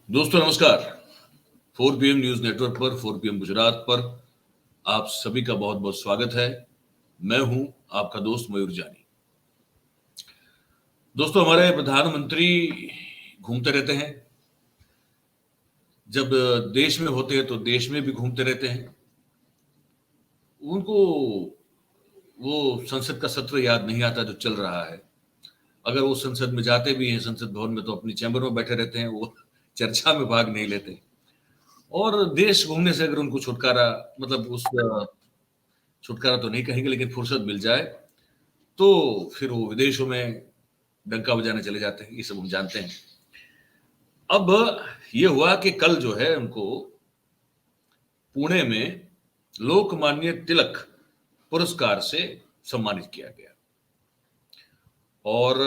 दोस्तों नमस्कार। 4 PM news network पर 4 PM गुजरात पर आप सभी का बहुत बहुत स्वागत है। मैं हूं आपका दोस्त मयूर जानी। दोस्तों हमारे प्रधानमंत्री घूमते रहते हैं। जब देश में होते हैं तो देश में भी घूमते रहते हैं। उनको वो संसद का सत्र याद नहीं आता जो चल रहा है। अगर वो संसद में जाते भी हैं, संसद भवन में, तो अपनी चैम्बर में बैठे रहते हैं, वो चर्चा में भाग नहीं लेते। और देश घूमने से अगर उनको छुटकारा, मतलब उस छुटकारा तो नहीं कहेंगे लेकिन फुर्सत मिल जाए तो फिर वो विदेशों में डंका बजाने चले जाते हैं। ये सब हम जानते हैं। अब ये हुआ कि कल जो है उनको पुणे में लोकमान्य तिलक पुरस्कार से सम्मानित किया गया और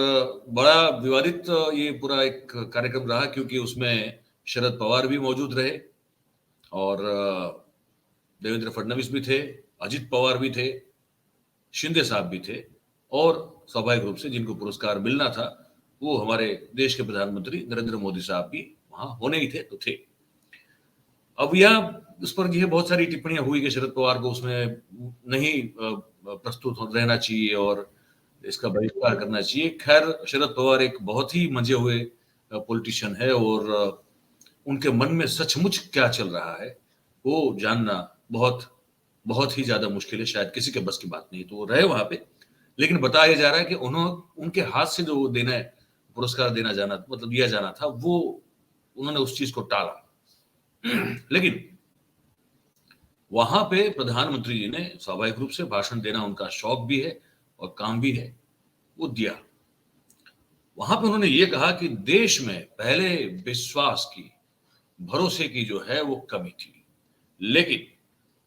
बड़ा विवादित ये पूरा एक कार्यक्रम रहा, क्योंकि उसमें शरद पवार भी मौजूद रहे और देवेंद्र फडणवीस भी थे, अजित पवार भी थे, शिंदे साहब भी थे और स्वाभाविक रूप से जिनको पुरस्कार मिलना था वो हमारे देश के प्रधानमंत्री नरेंद्र मोदी साहब भी वहां होने ही थे तो थे। अब यहाँ उस पर यह बहुत सारी टिप्पणियां हुई कि शरद पवार को उसमें नहीं प्रस्तुत रहना चाहिए और इसका बहिष्कार करना चाहिए। खैर, शरद पवार एक बहुत ही मंजे हुए पॉलिटिशियन है और उनके मन में सचमुच क्या चल रहा है वो जानना बहुत बहुत ही ज्यादा मुश्किल है। शायद किसी के बस की बात नहीं। तो वो रहे वहां पे, लेकिन बताया जा रहा है कि उनके हाथ से जो देना है, पुरस्कार देना जाना, मतलब दिया जाना था, वो उन्होंने उस चीज को टाला। लेकिन वहां पे प्रधानमंत्री जी ने स्वाभाविक रूप से भाषण देना उनका शौक भी है और काम भी है, वो दिया। वहां पे उन्होंने ये कहा कि देश में पहले विश्वास की, भरोसे की जो है वो कमी थी, लेकिन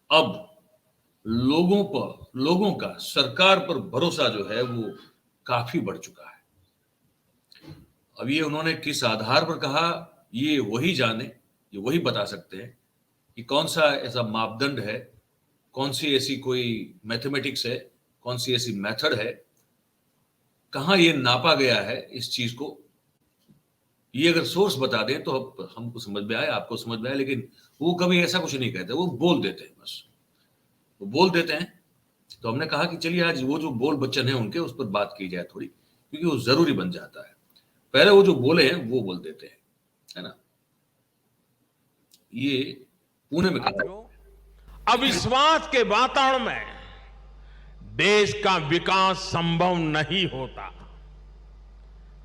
अब लोगों का सरकार पर भरोसा जो है वो काफी बढ़ चुका है। अब ये उन्होंने किस आधार पर कहा, ये वही जाने, ये वही बता सकते हैं कि कौन सा ऐसा मापदंड है, कौन सी ऐसी कोई मैथमेटिक्स है, कौन सी ऐसी मेथड है, कहां ये नापा गया है इस चीज को। ये अगर सोर्स बता दें तो हमको समझ में आए, आपको समझ में आए, लेकिन वो कभी ऐसा कुछ नहीं कहते, वो बोल देते हैं, बस वो बोल देते हैं। तो हमने कहा कि चलिए आज वो जो बोल बच्चन है उनके, उस पर बात की जाए थोड़ी, क्योंकि वो जरूरी बन जाता है। पहले वो जो बोले हैं वो बोल देते हैं, है ना। ये पुणे में कहा। अविश्वास के वातावरण में देश का विकास संभव नहीं होता।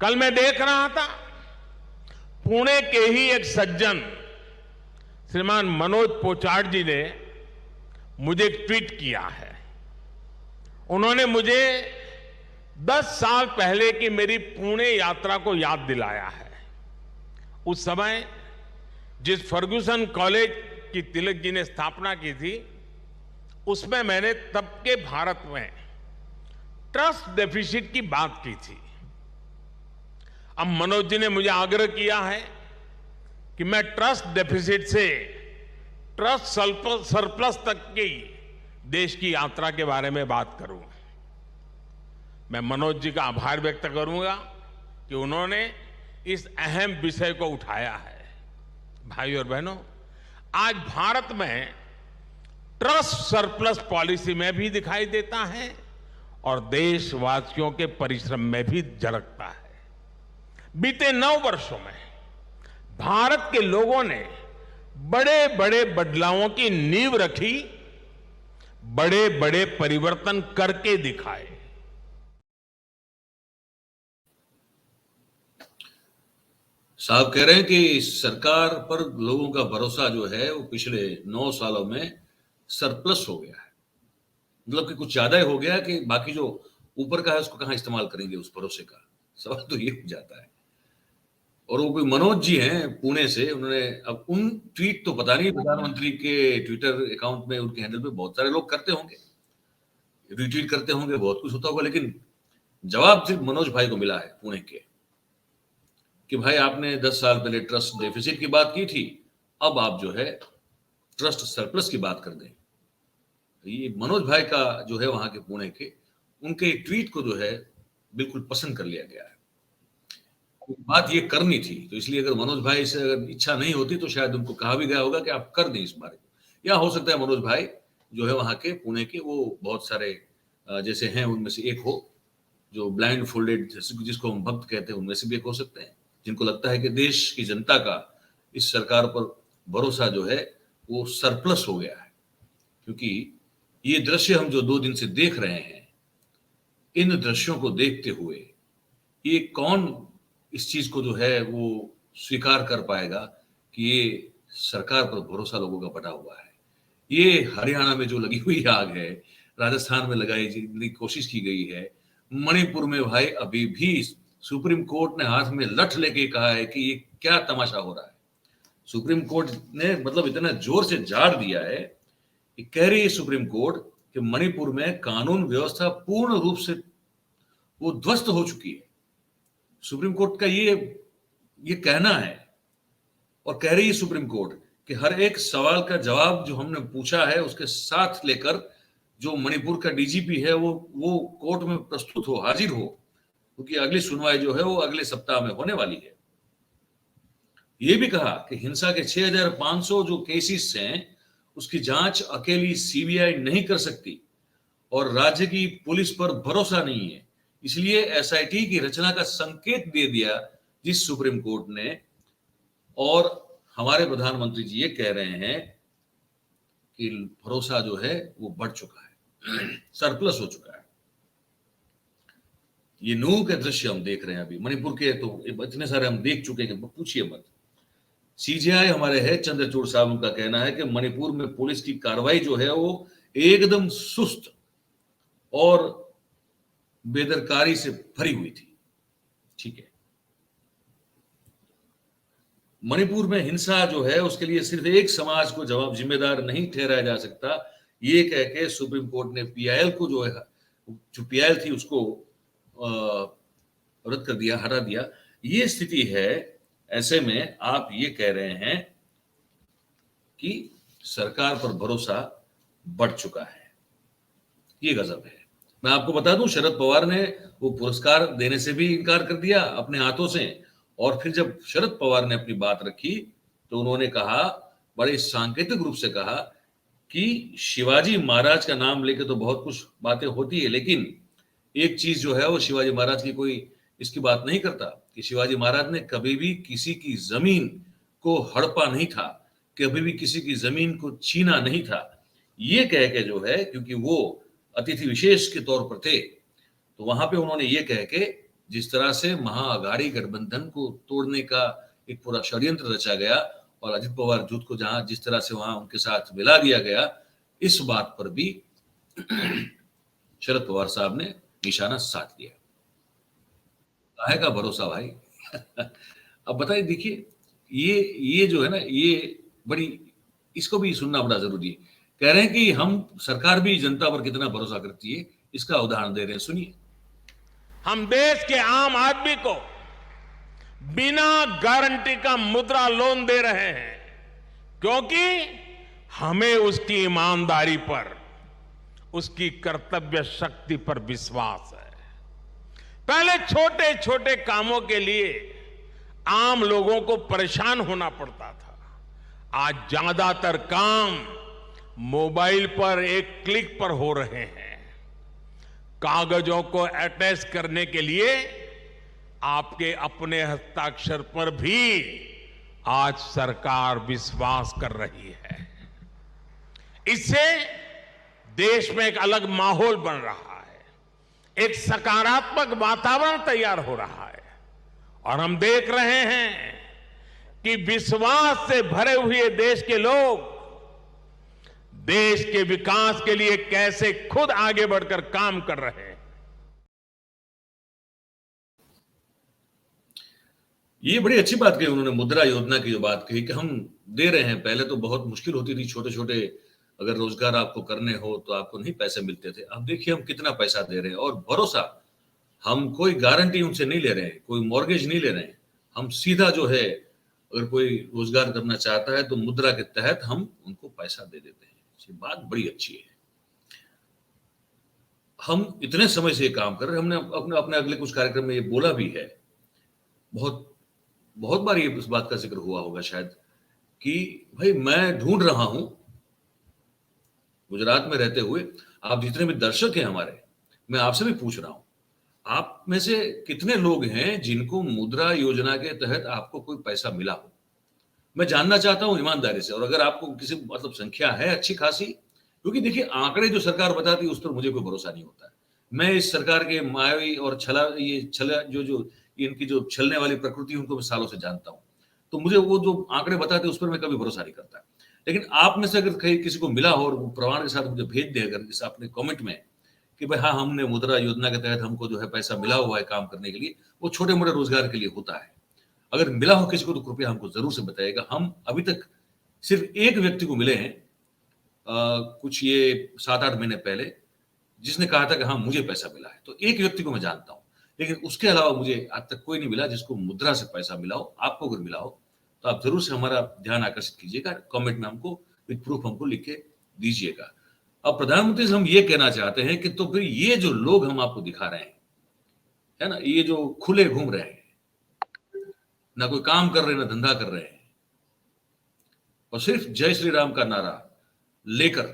कल मैं देख रहा था, पुणे के ही एक सज्जन श्रीमान मनोज पोचाट जी ने मुझे एक ट्वीट किया है। उन्होंने मुझे 10 साल पहले की मेरी पुणे यात्रा को याद दिलाया है। उस समय जिस फर्गुसन कॉलेज की तिलक जी ने स्थापना की थी, उसमें मैंने तब के भारत में ट्रस्ट डेफिसिट की बात की थी। अब मनोज जी ने मुझे आग्रह किया है कि मैं ट्रस्ट डेफिसिट से ट्रस्ट सरप्लस तक की देश की यात्रा के बारे में बात करूं। मैं मनोज जी का आभार व्यक्त करूंगा कि उन्होंने इस अहम विषय को उठाया है। भाई और बहनों, आज भारत में ट्रस्ट सरप्लस पॉलिसी में भी दिखाई देता है और देशवासियों के परिश्रम में भी झलकता है। बीते 9 वर्षों में भारत के लोगों ने बड़े बड़े बदलावों की नींव रखी, बड़े बड़े परिवर्तन करके दिखाए। साहब कह रहे हैं कि सरकार पर लोगों का भरोसा जो है वो पिछले 9 सालों में सरप्लस हो गया है। मतलब कि कुछ ज्यादा ही हो गया कि बाकी जो ऊपर का है उसको कहां इस्तेमाल करेंगे उस भरोसे का। सवाल तो ये हो जाता है। और वो कोई मनोज जी हैं पुणे से, उन्होंने अब उन ट्वीट तो पता नहीं प्रधानमंत्री के ट्विटर अकाउंट में, उनके हैंडल पे बहुत सारे लोग करते होंगे, रिट्वीट करते होंगे, बहुत कुछ होता होगा, लेकिन जवाब सिर्फ मनोज भाई को मिला है पुणे के कि भाई आपने 10 साल पहले ट्रस्ट डेफिसिट की बात की थी, अब आप जो है ट्रस्ट सरप्लस की बात कर दें। ये मनोज भाई का जो है वहां के पुणे के, उनके ट्वीट को जो है बिल्कुल पसंद कर लिया गया है। बात ये करनी थी, तो इसलिए अगर मनोज भाई से अगर इच्छा नहीं होती तो शायद उनको कहा भी गया होगा कि आप कर दें इस बारे में। या हो सकता है मनोज भाई जो है वहाँ के पुणे के, वो बहुत सारे जैसे हैं उनमें से एक हो, जो ब्लाइंड फोल्डेड जिसको हम भक्त कहते हैं, उनमें से भी एक हो सकते हैं, जिनको लगता है कि देश की जनता का इस सरकार पर भरोसा जो है वो सरप्लस हो गया है। क्योंकि ये दृश्य हम जो 2 दिन से देख रहे हैं, इन दृश्यों को देखते हुए ये कौन इस चीज को जो है वो स्वीकार कर पाएगा कि ये सरकार पर भरोसा लोगों का बटा हुआ है। ये हरियाणा में जो लगी हुई आग है, राजस्थान में लगाई की कोशिश की गई है, मणिपुर में भाई अभी भी सुप्रीम कोर्ट ने हाथ में लठ लेके कहा है कि ये क्या तमाशा हो रहा है। सुप्रीम कोर्ट ने मतलब इतना जोर से झाड़ दिया है कि कह रही है सुप्रीम कोर्ट कि मणिपुर में कानून व्यवस्था पूर्ण रूप से वो ध्वस्त हो चुकी है। सुप्रीम कोर्ट का ये कहना है, और कह रही है सुप्रीम कोर्ट कि हर एक सवाल का जवाब जो हमने पूछा है उसके साथ लेकर जो मणिपुर का डीजीपी है वो कोर्ट में प्रस्तुत हो, हाजिर हो, क्योंकि अगली सुनवाई जो है वो अगले सप्ताह में होने वाली है। ये भी कहा कि हिंसा के 6500 जो केसेस हैं उसकी जांच अकेली सीबीआई नहीं कर सकती और राज्य की पुलिस पर भरोसा नहीं है, इसलिए एसआईटी की रचना का संकेत दे दिया जिस सुप्रीम कोर्ट ने। और हमारे प्रधानमंत्री जी ये कह रहे हैं कि भरोसा जो है वो बढ़ चुका है, सरप्लस हो चुका है। ये नूह के दृश्य हम देख रहे हैं अभी, मणिपुर के तो इतने सारे हम देख चुके हैं, पूछिए मत। सीजीआई हमारे है चंद्रचूड़ साहब, उनका कहना है कि मणिपुर में पुलिस की कार्रवाई जो है वो एकदम सुस्त और बेदरकारी से भरी हुई थी। ठीक है, मणिपुर में हिंसा जो है उसके लिए सिर्फ एक समाज को जिम्मेदार नहीं ठहराया जा सकता, ये कह के सुप्रीम कोर्ट ने पीआईएल को जो पीआईएल थी उसको रद्द कर दिया, हटा दिया। ये स्थिति है। ऐसे में आप ये कह रहे हैं कि सरकार पर भरोसा बढ़ चुका है, ये गजब है। मैं आपको बता दूं, शरद पवार ने वो पुरस्कार देने से भी इनकार कर दिया अपने हाथों से, और फिर जब शरद पवार ने अपनी बात रखी तो उन्होंने कहा, बड़े सांकेतिक रूप से कहा कि शिवाजी महाराज का नाम लेके तो बहुत कुछ बातें होती है, लेकिन एक चीज जो है वो शिवाजी महाराज की कोई इसकी बात नहीं करता कि शिवाजी महाराज ने कभी भी किसी की जमीन को हड़पा नहीं था, कभी भी किसी की जमीन को छीना नहीं था। ये कह के जो है, क्योंकि वो अतिथि विशेष के तौर पर थे, तो वहां पे उन्होंने ये कह के जिस तरह से महाअघाड़ी गठबंधन को तोड़ने का एक पूरा षड्यंत्र रचा गया और अजित पवार जुट को जहां जिस तरह से वहां उनके साथ मिला दिया गया, इस बात पर भी शरद पवार साहब ने निशाना साध दिया। काहे का भरोसा भाई। अब बताइए, देखिए ये जो है ना, ये बड़ी, इसको भी सुनना बड़ा जरूरी है। कह रहे हैं कि हम सरकार भी जनता पर कितना भरोसा करती है, इसका उदाहरण दे रहे हैं, सुनिए। हम देश के आम आदमी को बिना गारंटी का मुद्रा लोन दे रहे हैं, क्योंकि हमें उसकी ईमानदारी पर, उसकी कर्तव्य शक्ति पर विश्वास है। पहले छोटे छोटे कामों के लिए आम लोगों को परेशान होना पड़ता था, आज ज्यादातर काम मोबाइल पर एक क्लिक पर हो रहे हैं। कागजों को अटैच करने के लिए आपके अपने हस्ताक्षर पर भी आज सरकार विश्वास कर रही है। इससे देश में एक अलग माहौल बन रहा है, एक सकारात्मक वातावरण तैयार हो रहा है, और हम देख रहे हैं कि विश्वास से भरे हुए देश के लोग देश के विकास के लिए कैसे खुद आगे बढ़कर काम कर रहे हैं। ये बड़ी अच्छी बात कही उन्होंने, मुद्रा योजना की जो बात कही कि हम दे रहे हैं। पहले तो बहुत मुश्किल होती थी, छोटे छोटे अगर रोजगार आपको करने हो तो आपको नहीं पैसे मिलते थे। अब देखिए हम कितना पैसा दे रहे हैं, और भरोसा, हम कोई गारंटी उनसे नहीं ले रहे हैं, कोई मॉर्गेज नहीं ले रहे हैं। हम सीधा जो है, अगर कोई रोजगार करना चाहता है तो मुद्रा के तहत हम उनको पैसा दे देते हैं। ये बात बड़ी अच्छी है। हम इतने समय से ये काम कर रहे हैं, हमने अपने अगले कुछ कार्यक्रम में ये बोला भी है बहुत बहुत बार ये इस बात का जिक्र हुआ होगा शायद कि भाई मैं ढूंढ रहा हूं, गुजरात में रहते हुए आप जितने भी दर्शक हैं हमारे, मैं आपसे भी पूछ रहा हूं, आप में से कितने लोग हैं जिनको मुद्रा योजना के तहत आपको कोई पैसा मिला हो? मैं जानना चाहता हूं ईमानदारी से। और अगर आपको किसी मतलब संख्या है अच्छी खासी, क्योंकि देखिए आंकड़े जो सरकार बताती है उस पर मुझे कोई भरोसा नहीं होता है। मैं इस सरकार के मायावी और छला जो जो इनकी जो छलने वाली प्रकृति है उनको मैं सालों से जानता हूं, तो मुझे वो जो आंकड़े बताते हैं उस पर मैं कभी भरोसा नहीं करता। लेकिन आप में से अगर कहीं किसी को मिला हो और वो प्रमाण के साथ मुझे भेज दे, अगर जैसे आपने कमेंट में कि भाई हाँ हमने मुद्रा योजना के तहत हमको जो है पैसा मिला हुआ है काम करने के लिए, वो छोटे मोटे रोजगार के लिए होता है, अगर मिला हो किसी को तो कृपया हमको जरूर से बताइएगा। हम अभी तक सिर्फ एक व्यक्ति को मिले हैं कुछ ये 7-8 महीने पहले, जिसने कहा था कि हाँ मुझे पैसा मिला है, तो एक व्यक्ति को मैं जानता हूं। लेकिन उसके अलावा मुझे आज तक कोई नहीं मिला जिसको मुद्रा से पैसा मिला हो। आपको अगर मिला हो तो आप जरूर से हमारा ध्यान आकर्षित कीजिएगा, कमेंट में हमको विद प्रूफ हमको लिख के दीजिएगा। अब प्रधानमंत्री से हम ये कहना चाहते हैं कि तो फिर ये जो लोग हम आपको दिखा रहे हैं, है ना, ये जो खुले घूम रहे हैं, ना कोई काम कर रहे हैं ना धंधा कर रहे हैं, और सिर्फ जय श्री राम का नारा लेकर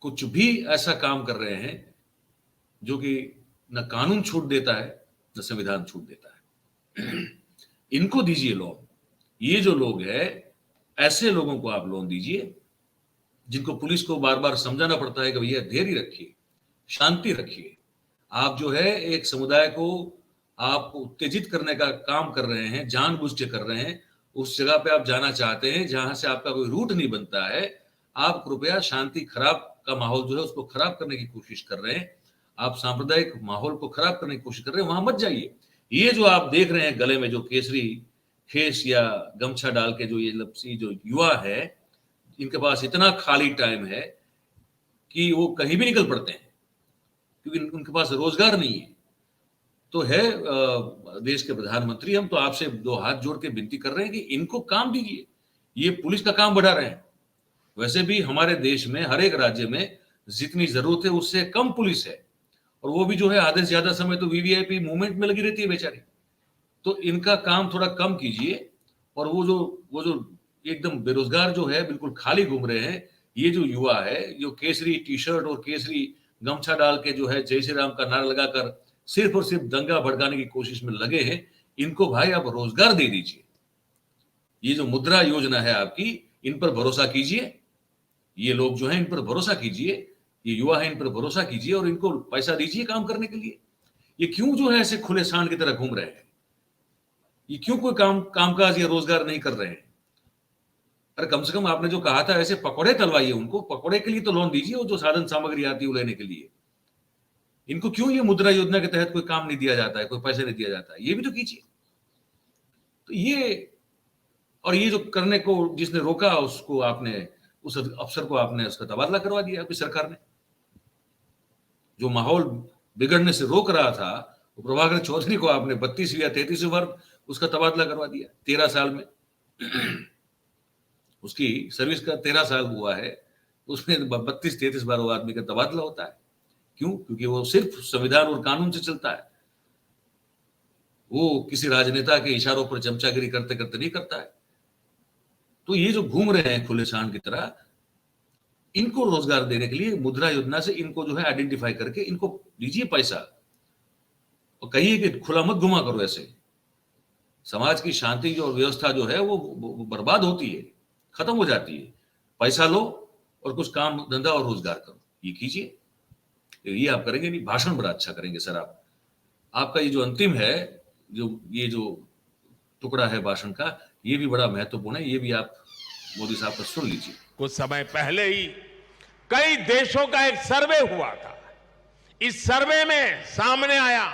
कुछ भी ऐसा काम कर रहे हैं जो कि न कानून छूट देता है न संविधान छूट देता है। इनको दीजिए लोन। ये जो लोग हैं ऐसे लोगों को आप लोन दीजिए जिनको पुलिस को बार बार समझाना पड़ता है कि भैया धैर्य रखिए, शांति रखिए। आप जो है एक समुदाय को आप उत्तेजित करने का काम कर रहे हैं, जानबूझ के कर रहे हैं। उस जगह पे आप जाना चाहते हैं जहां से आपका कोई रूट नहीं बनता है। आप कृपया शांति खराब का माहौल जो है उसको खराब करने की कोशिश कर रहे हैं, आप सांप्रदायिक माहौल को खराब करने की कोशिश कर रहे हैं, वहां मत जाइए। ये जो आप देख रहे हैं गले में जो केसरी खेस या गमछा डाल के जो ये लपसी जो युवा है, इनके पास इतना खाली टाइम है कि वो कहीं भी निकल पड़ते हैं क्योंकि उनके पास रोजगार नहीं है। तो है देश के प्रधानमंत्री, हम तो आपसे दो हाथ जोड़ के विनती कर रहे हैं कि इनको काम दीजिए। ये पुलिस का काम बढ़ा रहे हैं। वैसे भी हमारे देश में हर एक राज्य में जितनी जरूरत है उससे कम पुलिस है, और वो भी जो है आधे से ज्यादा समय तो वीवीआईपी मूवमेंट में लगी रहती है बेचारी। तो इनका काम थोड़ा कम कीजिए। और वो जो एकदम बेरोजगार जो है बिल्कुल खाली घूम रहे हैं, ये जो युवा है जो केसरी टी शर्ट और केसरी गमछा डाल के जो है जय श्री राम का नारा लगाकर सिर्फ और सिर्फ दंगा भड़काने की कोशिश में लगे हैं, इनको भाई आप रोजगार दे दीजिए। ये जो मुद्रा योजना है आपकी, इन पर भरोसा कीजिए। ये लोग जो हैं इन पर भरोसा कीजिए, ये युवा है इन पर भरोसा कीजिए और इनको पैसा दीजिए काम करने के लिए। ये क्यों जो है ऐसे खुले सांड की तरह घूम रहे हैं? ये क्यों कोई कामकाज या रोजगार नहीं कर रहे हैं? अरे कम से कम आपने जो कहा था ऐसे पकौड़े तलवाइए, उनको पकौड़े के लिए तो लोन दीजिए, वो जो साधन सामग्री आती है लेने के लिए। इनको क्यों ये मुद्रा योजना के तहत कोई काम नहीं दिया जाता है, कोई पैसे नहीं दिया जाता है? ये भी तो कीजिए। तो ये जो करने को जिसने रोका उसको आपने, उस अफसर को आपने उसका तबादला करवा दिया आपकी सरकार ने। जो माहौल बिगड़ने से रोक रहा था, वो प्रभाकर चौधरी को आपने 32वीं या 33वीं बार उसका तबादला करवा दिया 13 साल में। उसकी सर्विस का 13 साल हुआ है, उसमें 32-33 बार वो आदमी का तबादला होता है। क्यों? क्योंकि वो सिर्फ संविधान और कानून से चलता है। वो किसी राजनेता के इशारों पर चमचागिरी करते करते नहीं करता है। तो ये जो घूम रहे हैं खुले सांड की तरह, इनको रोजगार देने के लिए मुद्रा योजना से इनको जो है आइडेंटिफाई करके इनको दीजिए पैसा, और कहिए कि खुला मत घुमा करो। ऐसे समाज की शांति जो व्यवस्था जो है वो बर्बाद होती है, खत्म हो जाती है। पैसा लो और कुछ काम धंधा और रोजगार करो, ये कीजिए। ये आप करेंगे नहीं, भाषण बड़ा अच्छा करेंगे सर आप। आपका ये जो अंतिम है, ये जो टुकड़ा है भाषण का, ये भी बड़ा महत्वपूर्ण है। ये भी आप मोदी साहब का सुन लीजिए। कुछ समय पहले ही कई देशों का एक सर्वे हुआ था। इस सर्वे में सामने आया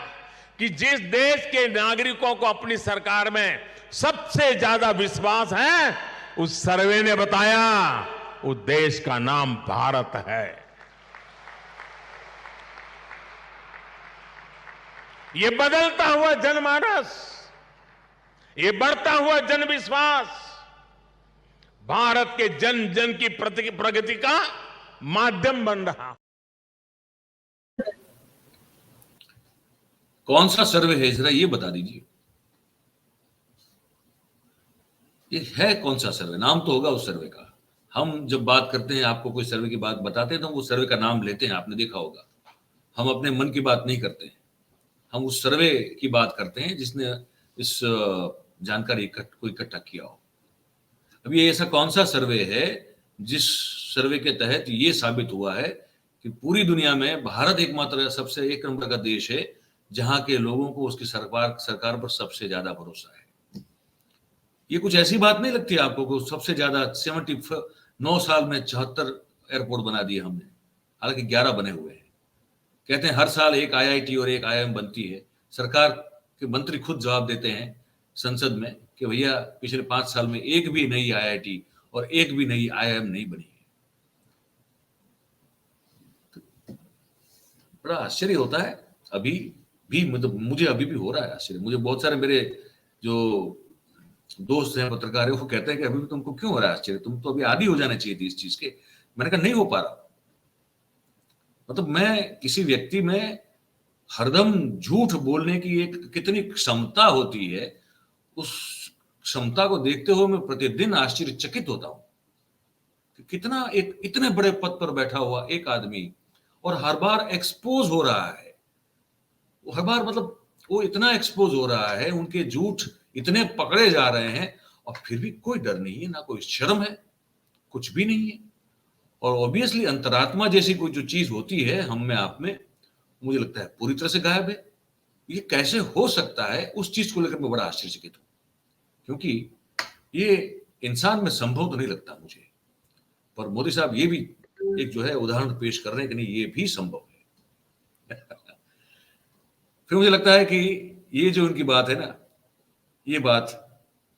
कि जिस देश के नागरिकों को अपनी सरकार में सबसे ज्यादा विश्वास है, उस सर्वे ने बताया उस देश का नाम भारत है। ये बदलता हुआ जनमानस, ये बढ़ता हुआ जनविश्वास भारत के जन जन की प्रगति का माध्यम बन रहा। कौन सा सर्वे है जरा ये बता दीजिए। ये है कौन सा सर्वे? नाम तो होगा उस सर्वे का। हम जब बात करते हैं, आपको कोई सर्वे की बात बताते हैं, तो हम वो सर्वे का नाम लेते हैं, आपने देखा होगा। हम अपने मन की बात नहीं करते हैं, हम उस सर्वे की बात करते हैं जिसने इस जानकारी को इकट्ठा किया हो। अब ये ऐसा कौन सा सर्वे है जिस सर्वे के तहत ये साबित हुआ है कि पूरी दुनिया में भारत एकमात्र सबसे एक नंबर का देश है जहां के लोगों को उसकी सरकार पर सबसे ज्यादा भरोसा है। ये कुछ ऐसी बात नहीं लगती आपको कि सबसे ज्यादा 9 साल में 74 एयरपोर्ट बना दिए हमने, हालांकि 11 बने हुए हैं। कहते हैं हर साल एक आईआईटी और एक आईआईएम बनती है। सरकार के मंत्री खुद जवाब देते हैं संसद में कि भैया पिछले 5 साल में एक भी नई आईआईटी और एक भी नई आईआईएम नहीं बनी है। तो बड़ा आश्चर्य होता है। अभी भी मतलब मुझे अभी भी हो रहा है आश्चर्य। मुझे बहुत सारे मेरे जो दोस्त हैं पत्रकार है वो कहते हैं कि अभी भी तुमको क्यों हो रहा है आश्चर्य, तुम तो अभी आदी हो जाना चाहिए थी इस चीज के। मैंने कहा नहीं हो पा रहा। मतलब मैं किसी व्यक्ति में हरदम झूठ बोलने की एक कितनी क्षमता होती है, उस क्षमता को देखते हुए मैं प्रतिदिन आश्चर्यचकित होता हूं कि कितना एक इतने बड़े पद पर बैठा हुआ एक आदमी और हर बार एक्सपोज हो रहा है। वो हर बार मतलब वो इतना एक्सपोज हो रहा है, उनके झूठ इतने पकड़े जा रहे हैं और फिर भी कोई डर नहीं है, ना कोई शर्म है, कुछ भी नहीं है। और ऑब्वियसली अंतरात्मा जैसी कोई जो चीज होती है हम में आप में, मुझे लगता है पूरी तरह से गायब है। ये कैसे हो सकता है, उस चीज को लेकर मैं बड़ा आश्चर्यचकित हूं, क्योंकि ये इंसान में संभव तो नहीं लगता मुझे। पर मोदी साहब ये भी एक जो है उदाहरण पेश कर रहे हैं कि नहीं ये भी संभव है। फिर मुझे लगता है कि ये जो उनकी बात है ना, ये बात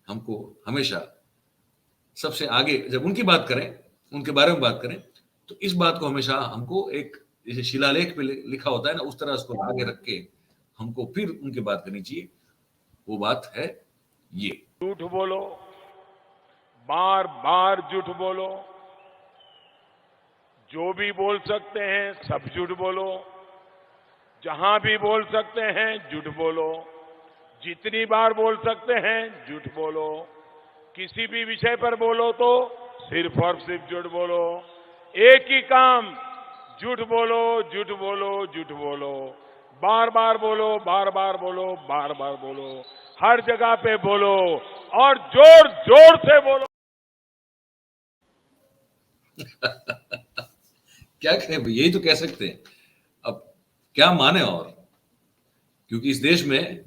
हमको हमेशा सबसे आगे जब उनकी बात करें, उनके बारे में बात करें, तो इस बात को हमेशा हमको एक जैसे शिलालेख पे लिखा होता है ना, उस तरह उसको आगे रख के हमको फिर उनकी बात करनी चाहिए। वो बात है ये, झूठ बोलो, बार बार झूठ बोलो, जो भी बोल सकते हैं सब झूठ बोलो, जहां भी बोल सकते हैं झूठ बोलो, जितनी बार बोल सकते हैं झूठ बोलो, किसी भी विषय पर बोलो तो सिर्फ और सिर्फ झूठ बोलो। एक ही काम, झूठ बोलो, झूठ बोलो, झूठ बोलो, बार बार बोलो, बार बार बोलो, बार बार बोलो, हर जगह पे बोलो और जोर जोर से बोलो। क्या कहें, यही तो कह सकते हैं। अब क्या माने, और क्योंकि इस देश में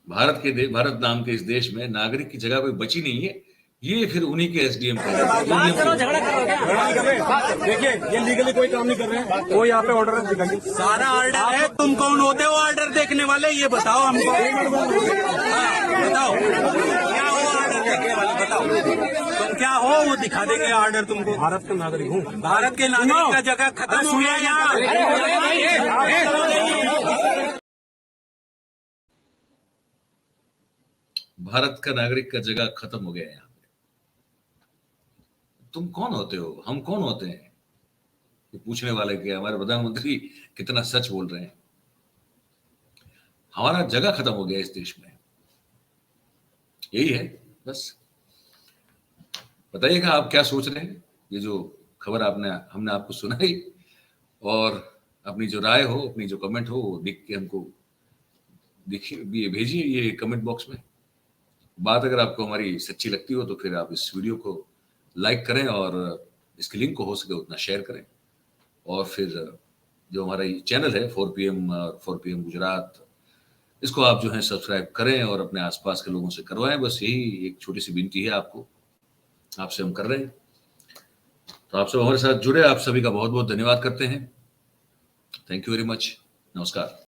भारत नाम के इस देश में नागरिक की जगह कोई बची नहीं है। ये फिर उन्हीं के एसडीएम देखिए, ये लीगली कोई काम नहीं कर रहे हैं, कोई यहाँ पे ऑर्डर दिखाइए। सारा ऑर्डर है, तुम कौन होते हो ऑर्डर देखने वाले, ये बताओ हमको। बताओ क्या हो ऑर्डर देखने वाले, बताओ तुम क्या हो, वो दिखा देंगे ऑर्डर तुमको। भारत का नागरिक हूँ, भारत के नागरिक का जगह खत्म हो गया यहाँ। भारत का नागरिक का जगह खत्म हो गया यहाँ पे। तुम कौन होते हो, हम कौन होते हैं ये पूछने वाले के? हमारे प्रधानमंत्री कितना सच बोल रहे हैं। हमारा जगह खत्म हो गया इस देश में, यही है बस। बताइएगा आप क्या सोच रहे हैं। ये जो खबर हमने आपको सुनाई, और अपनी जो राय हो, अपनी जो कमेंट हो, वो लिख के हमको देखिए, भेजिए ये कमेंट बॉक्स में। बात अगर आपको हमारी सच्ची लगती हो तो फिर आप इस वीडियो को लाइक करें और इसकी लिंक को हो सके उतना शेयर करें। और फिर जो हमारा ये चैनल है 4PM और 4PM गुजरात, इसको आप जो है सब्सक्राइब करें और अपने आसपास के लोगों से करवाएं। बस यही एक छोटी सी विनती है आपसे हम कर रहे हैं। तो आप सब हमारे साथ जुड़े, आप सभी का बहुत बहुत धन्यवाद करते हैं। Thank you very much. नमस्कार।